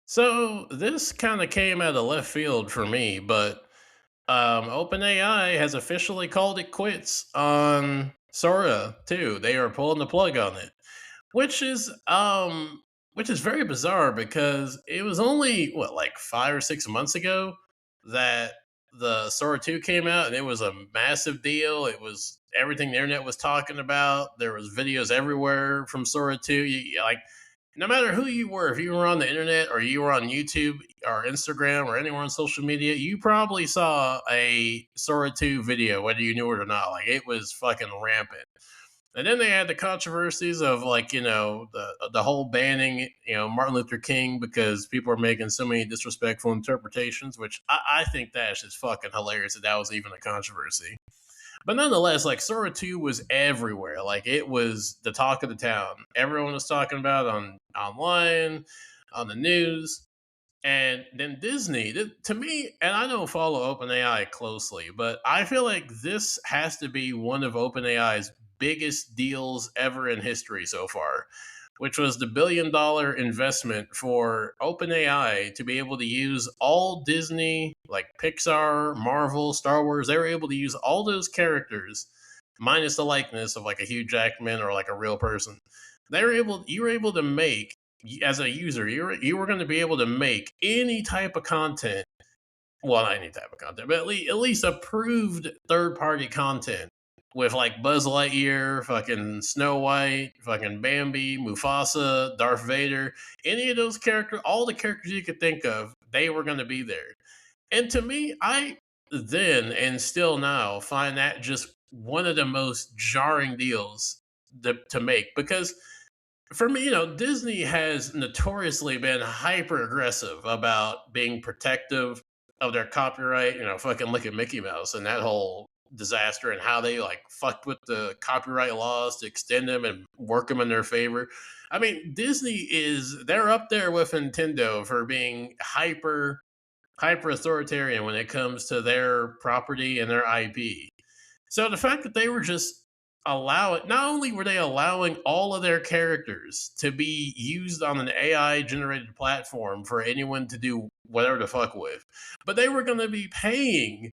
So this kind of came out of left field for me, but OpenAI has officially called it quits on Sora too. They are pulling the plug on it, which is um, which is very bizarre because it was only what like 5 or 6 months ago that the Sora 2 came out, and it was a massive deal. It was everything the internet was talking about. There was videos everywhere from Sora 2. Like no matter who you were, if you were on the internet or you were on YouTube or Instagram or anywhere on social media, you probably saw a Sora 2 video, whether you knew it or not. Like it was fucking rampant. And then they had the controversies of like, the whole banning, Martin Luther King because people are making so many disrespectful interpretations, which I think that's just fucking hilarious that was even a controversy. But nonetheless, like Sora 2 was everywhere. Like it was the talk of the town. Everyone was talking about it on online, on the news. And then Disney, to me, and I don't follow OpenAI closely, but I feel like this has to be one of OpenAI's biggest deals ever in history so far, which was the $1 billion investment for OpenAI to be able to use all Disney, like Pixar, Marvel, Star Wars. They were able to use all those characters, minus the likeness of like a Hugh Jackman or like a real person. You were able to make as a user, you were going to be able to make any type of content. Well, not any type of content, but at least approved third party content with like Buzz Lightyear, fucking Snow White, fucking Bambi, Mufasa, Darth Vader, any of those characters, all the characters you could think of, they were going to be there. And to me, I then and still now find that just one of the most jarring deals to make because for me, Disney has notoriously been hyper aggressive about being protective of their copyright. Fucking look at Mickey Mouse and that whole disaster and how they like fucked with the copyright laws to extend them and work them in their favor. I mean, they're up there with Nintendo for being hyper authoritarian when it comes to their property and their IP. So the fact that they were just not only were they allowing all of their characters to be used on an AI generated platform for anyone to do whatever the fuck with, but they were going to be paying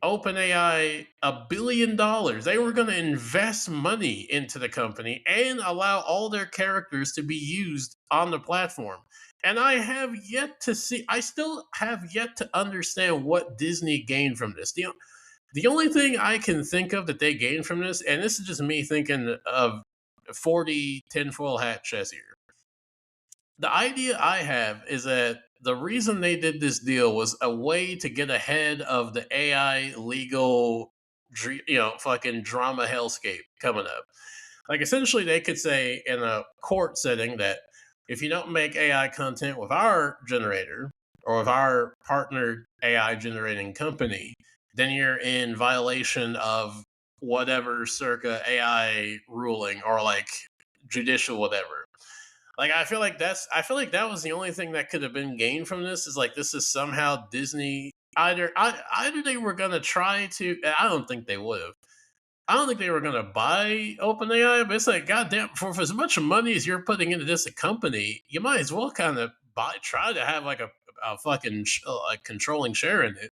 OpenAI $1 billion. They were going to invest money into the company and allow all their characters to be used on the platform. And I still have yet to understand what Disney gained from this. The only thing I can think of that they gained from this, and this is just me thinking of 40 tinfoil hat chess here. The idea I have is that the reason they did this deal was a way to get ahead of the AI legal, fucking drama hellscape coming up. Like essentially, they could say in a court setting that if you don't make AI content with our generator or with our partner AI generating company, then you're in violation of whatever circa AI ruling or like judicial whatever. Like I feel like that was the only thing that could have been gained from this is like this is somehow Disney either they were gonna try to. I don't think they would have. I don't think they were going to buy OpenAI, but it's like, goddamn, for as much money as you're putting into this company, you might as well kind of try to have like a fucking like controlling share in it.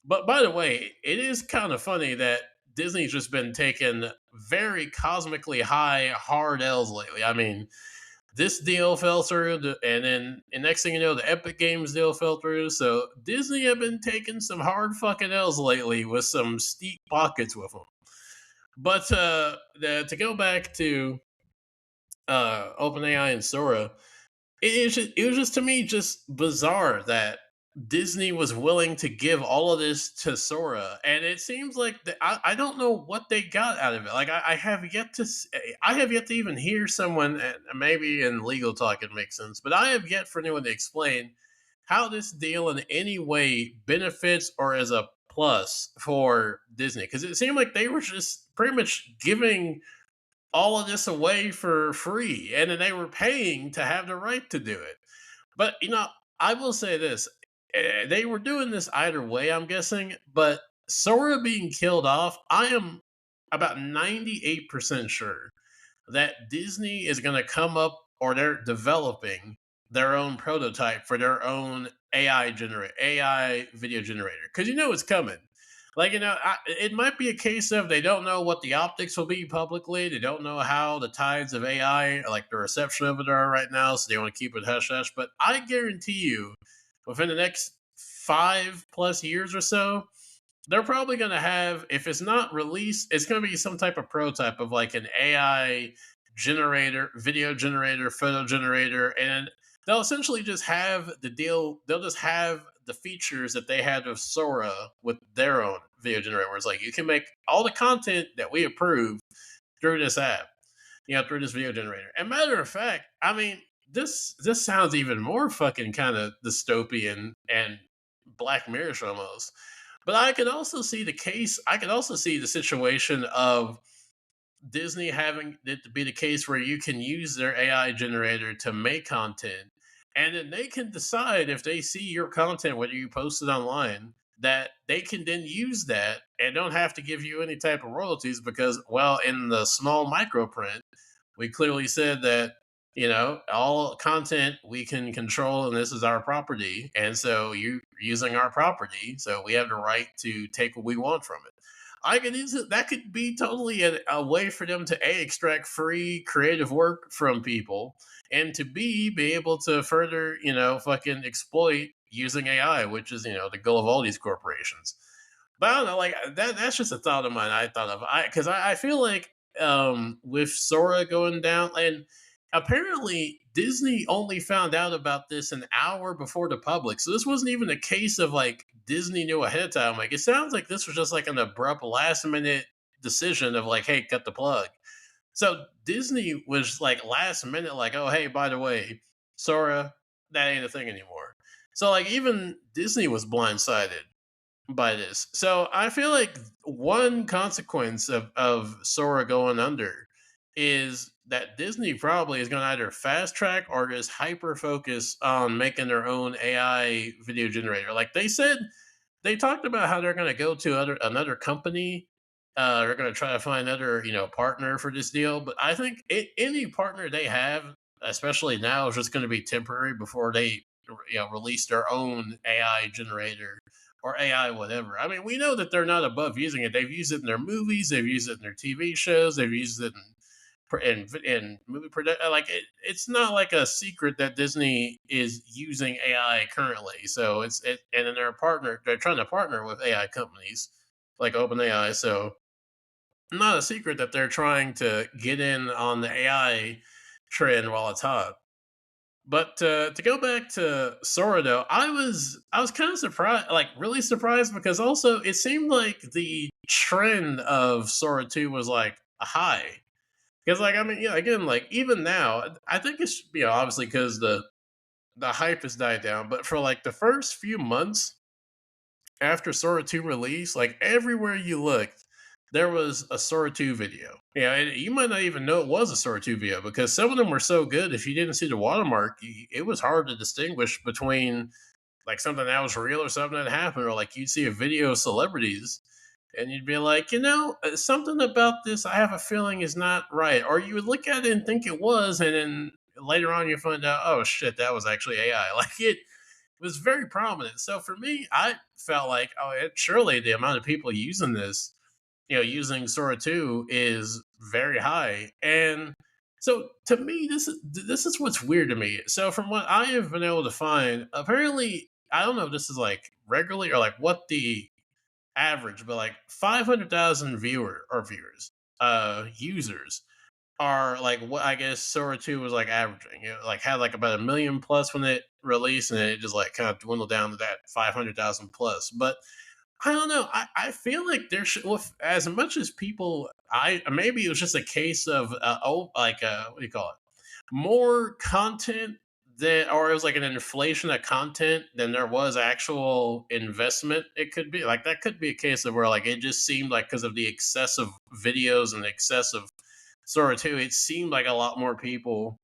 But by the way, it is kind of funny that Disney's just been taking very cosmically high hard L's lately. I mean, this deal fell through, and then the next thing you know, the Epic Games deal fell through. So Disney have been taking some hard fucking L's lately with some steep pockets with them. But to go back to OpenAI and Sora, it was just to me just bizarre that Disney was willing to give all of this to Sora, and it seems like I don't know what they got out of it. Like I have yet to I have yet to even hear someone, and maybe in legal talk it makes sense, but I have yet for anyone to explain how this deal in any way benefits or is a plus for Disney because it seemed like they were just pretty much giving all of this away for free, and then they were paying to have the right to do it. But I will say this: they were doing this either way, I'm guessing. But Sora being killed off, I am about 98% sure that Disney is going to come up, or they're developing their own prototype for their own AI video generator, because it's coming. Like, it might be a case of they don't know what the optics will be publicly. They don't know how the tides of AI, like the reception of it, are right now, so they want to keep it hush hush. But I guarantee you, within the next 5+ years or so, they're probably going to have, if it's not released, it's going to be some type of prototype of like an AI generator, video generator, photo generator, and they'll essentially just have the deal. They'll just have the features that they had with Sora with their own video generator, where it's like you can make all the content that we approve through this app, through this video generator. And matter of fact, I mean, this sounds even more fucking kind of dystopian and Black Mirror almost. But I could also see the case. I could also see the situation of Disney having it to be the case where you can use their AI generator to make content, and then they can decide if they see your content, whether you post it online, that they can then use that and don't have to give you any type of royalties because, well, in the small micro print, we clearly said that all content we can control and this is our property, and so you're using our property, so we have the right to take what we want from it. I could use it. That could be totally a way for them to extract free creative work from people, and to be able to further fucking exploit using AI, which is the goal of all these corporations. But I don't know, like that's just a thought of mine. I thought of because I feel like with Sora going down, and apparently Disney only found out about this an hour before the public. So this wasn't even a case of like Disney knew ahead of time. Like it sounds like this was just like an abrupt last minute decision of like, hey, cut the plug. So Disney was like last minute, like, oh hey, by the way, Sora, that ain't a thing anymore. So like even Disney was blindsided by this. So I feel like one consequence of Sora going under is that Disney probably is going to either fast track or just hyper focus on making their own AI video generator. Like they said, they talked about how they're going to go to another company. They're going to try to find another partner for this deal. But I think any partner they have, especially now, is just going to be temporary before they release their own AI generator or AI whatever. I mean, we know that they're not above using it. They've used it in their movies. They've used it in their TV shows. They've used it in movie production. Like it's not like a secret that Disney is using AI currently. So and then they're a partner. They're trying to partner with AI companies like OpenAI. So not a secret that they're trying to get in on the AI trend while it's hot. But to go back to Sora, though, I was kind of surprised, like really surprised, because also it seemed like the trend of Sora 2 was like a high. Because like I mean, again, like even now, I think it's obviously because the hype has died down, but for like the first few months after Sora 2 release, like everywhere you looked, there was a Sora 2 video. Yeah, and you might not even know it was a Sora 2 video because some of them were so good. If you didn't see the watermark, it was hard to distinguish between like something that was real or something that happened, or like you'd see a video of celebrities and you'd be like, something about this I have a feeling is not right. Or you would look at it and think it was, and then later on you find out, oh shit, that was actually AI. Like it was very prominent. So for me, I felt like, oh, surely the amount of people using this, using Sora 2 is very high. And so to me, this is what's weird to me. So from what I have been able to find, apparently, I don't know if this is like regularly or like what the average, but like 500,000 viewers, users are like what I guess Sora 2 was like averaging. It like had like about a million plus when it released, and then it just like kind of dwindled down to that 500,000 plus. But I don't know. I feel like there should, with as much as people, I maybe it was just a case of like what do you call it? More content that, or it was like an inflation of content than there was actual investment. It could be like that could be a case of where like it just seemed like because of the excessive videos and excessive Sora 2, it seemed like a lot more people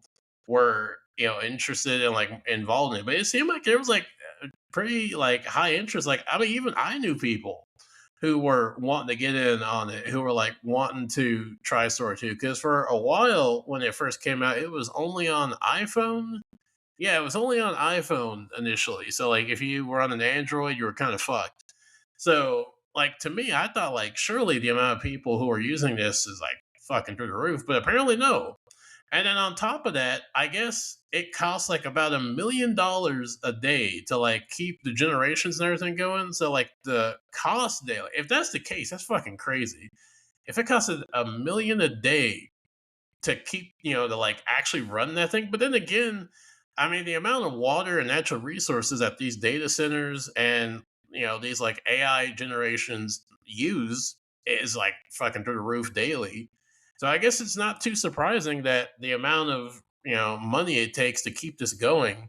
were interested and like involved in it. But it seemed like there was like pretty like high interest. Like I mean, even I knew people who were wanting to get in on it, who were like wanting to try Sora 2. Because for a while when it first came out, it was only on iPhone Yeah, it was only on iPhone initially. So like if you were on an Android, you were kind of fucked. So like to me, I thought like surely the amount of people who are using this is like fucking through the roof, but apparently no. And then on top of that, I guess it costs like about $1 million a day to like keep the generations and everything going. So like the cost daily, if that's the case, that's fucking crazy. If it costed 1 million a day to keep, to like actually run that thing. But then again, I mean, the amount of water and natural resources that these data centers and these like AI generations use is like fucking through the roof daily. So I guess it's not too surprising that the amount of money it takes to keep this going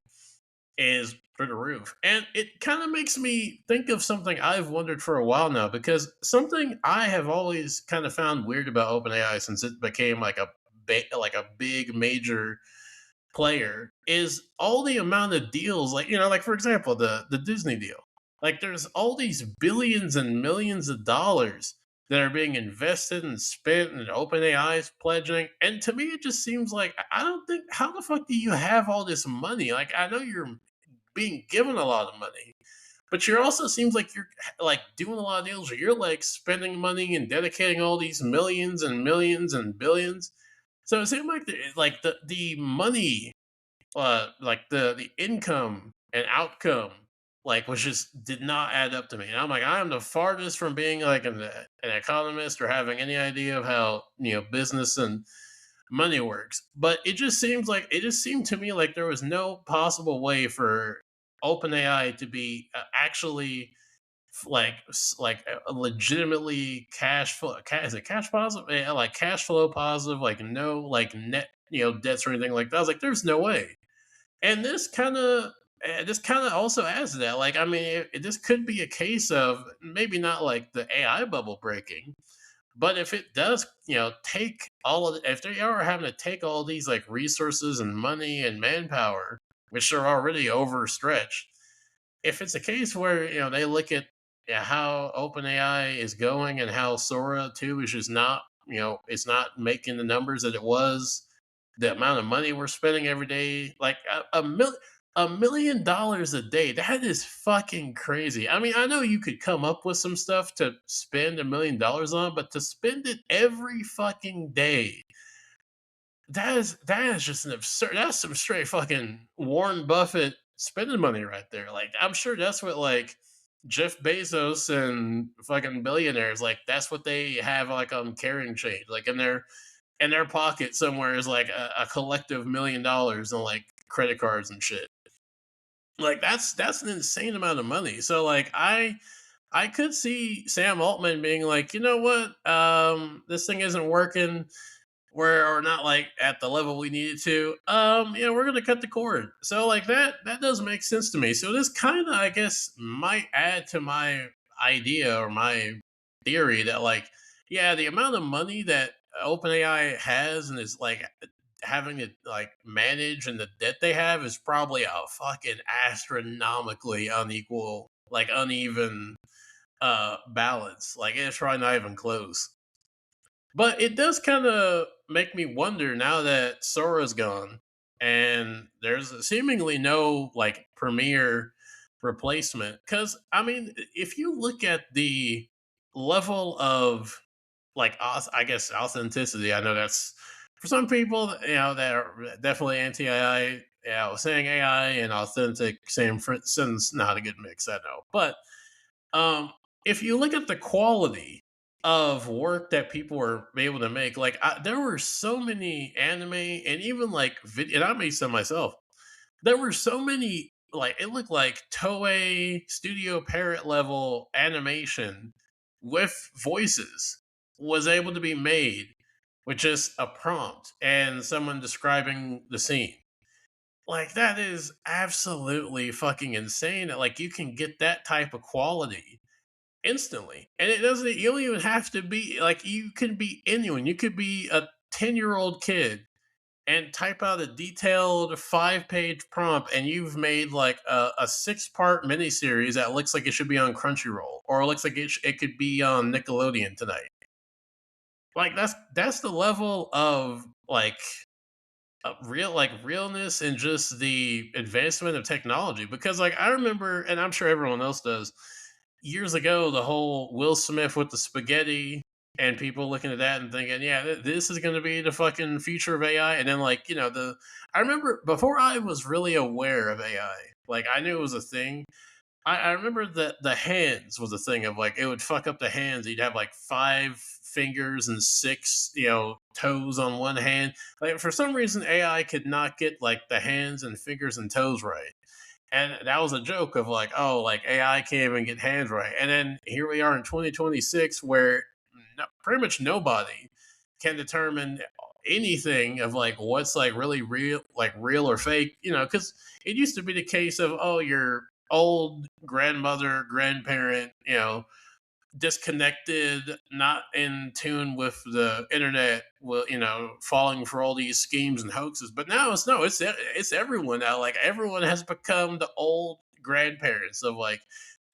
is through the roof. And it kind of makes me think of something I've wondered for a while now, because something I have always kind of found weird about OpenAI since it became like like a big major player is all the amount of deals, like like for example the Disney deal. Like there's all these billions and millions of dollars that are being invested and spent, and OpenAI is pledging. And to me, it just seems like I don't think, how the fuck do you have all this money? Like I know you're being given a lot of money, but you're also seems like you're like doing a lot of deals where you're like spending money and dedicating all these millions and millions and billions. So it seemed like the money, like the income and outcome, like was just did not add up to me. And I'm like, I'm the farthest from being like an economist or having any idea of how business and money works. But it just seemed to me like there was no possible way for OpenAI to be actually legitimately cash flow. Is it cash positive? Yeah, like cash flow positive. Like no like net debts or anything like that. I was like, there's no way. And this kind of also adds to that. Like, I mean, this could be a case of maybe not like the AI bubble breaking, but if it does, take all of if they are having to take all these like resources and money and manpower, which are already overstretched, if it's a case where they look at how OpenAI is going and how Sora too is just not it's not making the numbers that it was, the amount of money we're spending every day, like $1 million a day, that is fucking crazy. I mean, I know you could come up with some stuff to spend $1 million on, but to spend it every fucking day, that is just an absurd. That's some straight fucking Warren Buffett spending money right there. Like I'm sure that's what like Jeff Bezos and fucking billionaires, like that's what they have like on carrying change, like in their pocket somewhere is like a collective $1 million on like credit cards and shit. Like that's an insane amount of money. So like I could see Sam Altman being like, you know what, this thing isn't working, we're not like at the level we needed to. We're gonna cut the cord. So like that does make sense to me. So this kind of, I guess, might add to my idea or my theory that like, yeah, the amount of money that OpenAI has and is like having to like manage, and the debt they have is probably a fucking astronomically unequal, like uneven balance. Like it's probably not even close. But it does kind of make me wonder now that Sora's gone and there's seemingly no like premier replacement. Because, I mean, if you look at the level of like, I guess, authenticity, I know that's for some people, that are definitely anti AI. Yeah, saying AI and authentic, same sentence, not a good mix, I know. But um, if you look at the quality of work that people were able to make, like there were so many anime and even like video, and I made some myself. There were so many, like it looked like Toei Studio Parrot level animation with voices was able to be made with just a prompt and someone describing the scene. Like that is absolutely fucking insane that like you can get that type of quality instantly. And it doesn't, you don't even have to be like, you can be anyone. You could be a 10-year-old kid and type out a detailed 5-page prompt, and you've made like a 6-part miniseries that looks like it should be on Crunchyroll, or looks like it could be on Nickelodeon tonight. Like that's the level of like real like realness and just the advancement of technology. Because like I remember, and I'm sure everyone else does, years ago, the whole Will Smith with the spaghetti and people looking at that and thinking, yeah, this is going to be the fucking future of AI. And then, like, I remember before I was really aware of AI, like, I knew it was a thing. I remember that the hands was a thing of like, it would fuck up the hands. You'd have like five fingers and six, toes on one hand. Like, for some reason, AI could not get like the hands and fingers and toes right. And that was a joke of like, oh, like AI can't even get hands right. And then here we are in 2026 where pretty much nobody can determine anything of like what's like really real, like real or fake, because it used to be the case of, oh, your old grandmother, grandparent, disconnected, not in tune with the internet, will falling for all these schemes and hoaxes. But now it's no, it's everyone now. Like everyone has become the old grandparents of like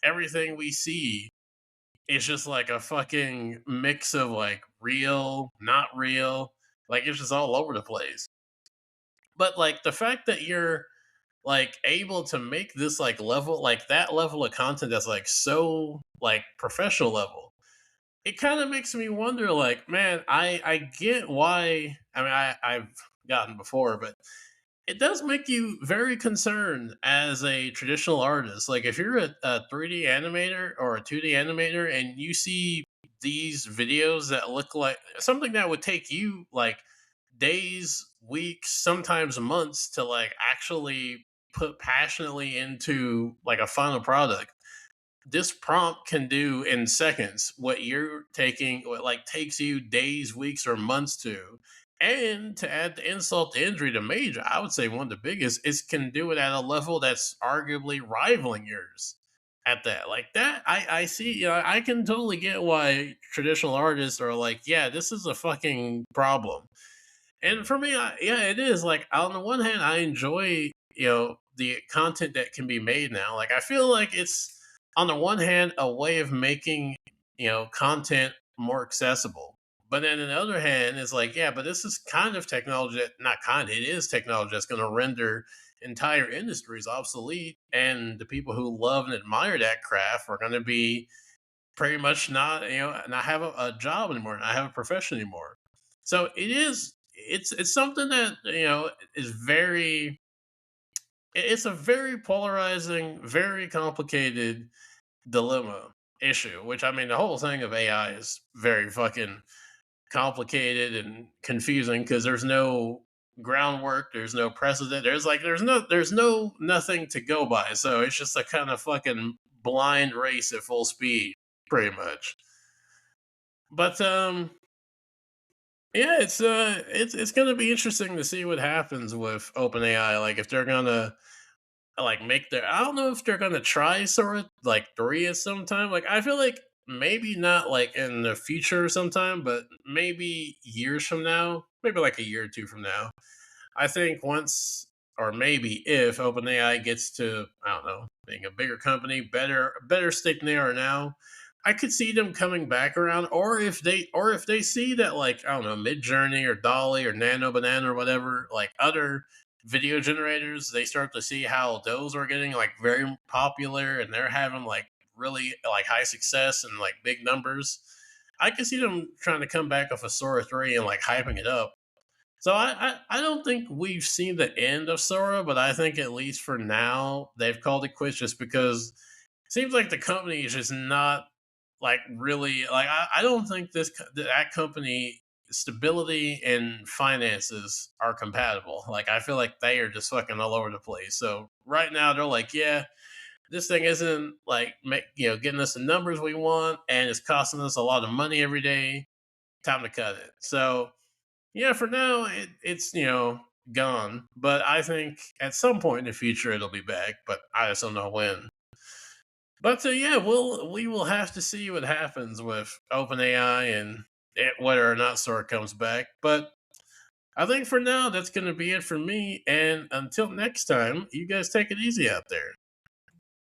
everything we see is just like a fucking mix of like real, not real. Like it's just all over the place. But like the fact that you're like able to make this like level, like that level of content that's like so like professional level, it kind of makes me wonder like, man, I get why. I mean, I've gotten before, but it does make you very concerned as a traditional artist. Like if you're a 3D animator or a 2D animator and you see these videos that look like something that would take you like days, weeks, sometimes months to like actually put passionately into like a final product, this prompt can do in seconds what you're taking, what like takes you days, weeks, or months to. And to add the insult to injury to major, I would say one of the biggest is can do it at a level that's arguably rivaling yours. At that, like that, I see. I can totally get why traditional artists are like, yeah, this is a fucking problem. And for me, yeah, it is. Like on the one hand, I enjoy the content that can be made now. Like I feel like it's on the one hand a way of making content more accessible. But then on the other hand, it's like, yeah, but this is kind of technology that not kind. It is technology that's going to render entire industries obsolete, and the people who love and admire that craft are going to be pretty much not have a job anymore, not have a profession anymore. So it's something that is very, it's a very polarizing, very complicated dilemma issue. Which I mean, the whole thing of AI is very fucking complicated and confusing because there's no groundwork, there's no precedent, there's no nothing to go by. So it's just a kind of fucking blind race at full speed, pretty much. But yeah, it's gonna be interesting to see what happens with OpenAI. Like if they're gonna like make their, I don't know if they're gonna try sort of like three at some time. Like I feel like maybe not like in the future sometime, but maybe years from now, maybe like a year or two from now. I think once or maybe if OpenAI gets to, I don't know, being a bigger company, better state than they are now, I could see them coming back around. Or if they see that like, I don't know, Mid Journey or Dolly or Nano Banana or whatever, like other video generators, they start to see how those are getting like very popular and they're having like really like high success and like big numbers. I could see them trying to come back off a Sora 3 and like hyping it up. So I don't think we've seen the end of Sora, but I think at least for now they've called it quits just because it seems like the company is just not like really like I don't think that company stability and finances are compatible. Like I feel like they are just fucking all over the place. So right now they're like, yeah, this thing isn't like getting us the numbers we want, and it's costing us a lot of money every day. Time to cut it. So yeah, for now it's gone. But I think at some point in the future it'll be back. But I just don't know when. But yeah, we will have to see what happens with OpenAI and whether or not Sora comes back. But I think for now that's going to be it for me. And until next time, you guys take it easy out there.